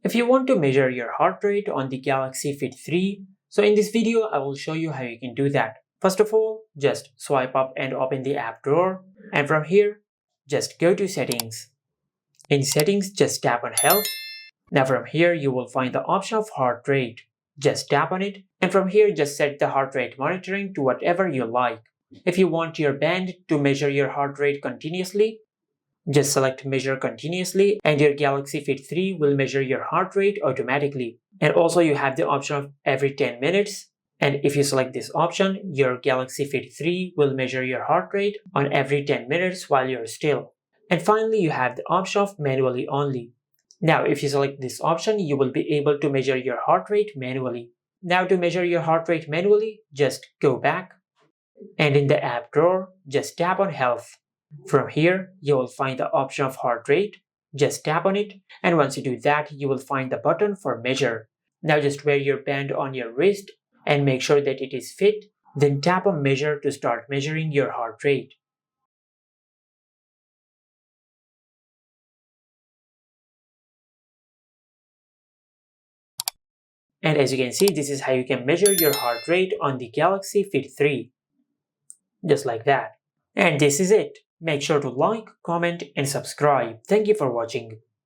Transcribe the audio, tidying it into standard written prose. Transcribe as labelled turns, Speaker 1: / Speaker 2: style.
Speaker 1: If you want to measure your heart rate on the Galaxy Fit 3, so in this video I will show you how you can do that. First of all, just swipe up and open the app drawer, and from here, just go to Settings. In Settings, just tap on Health. Now from here you will find the option of heart rate. Just tap on it, and from here just set the heart rate monitoring to whatever you like. If you want your band to measure your heart rate continuously, just select Measure Continuously and your Galaxy Fit 3 will measure your heart rate automatically. And also you have the option of every 10 minutes. And if you select this option, your Galaxy Fit 3 will measure your heart rate on every 10 minutes while you're still. And finally, you have the option of manually only. Now, if you select this option, you will be able to measure your heart rate manually. Now, to measure your heart rate manually, just go back. And in the app drawer, just tap on Health. From here, you will find the option of heart rate. Just tap on it, and once you do that, you will find the button for Measure. Now just wear your band on your wrist and make sure that it is fit. Then tap on Measure to start measuring your heart rate. And as you can see, this is how you can measure your heart rate on the Galaxy Fit 3. Just like that. And this is it. Make sure to like, comment, and subscribe. Thank you for watching.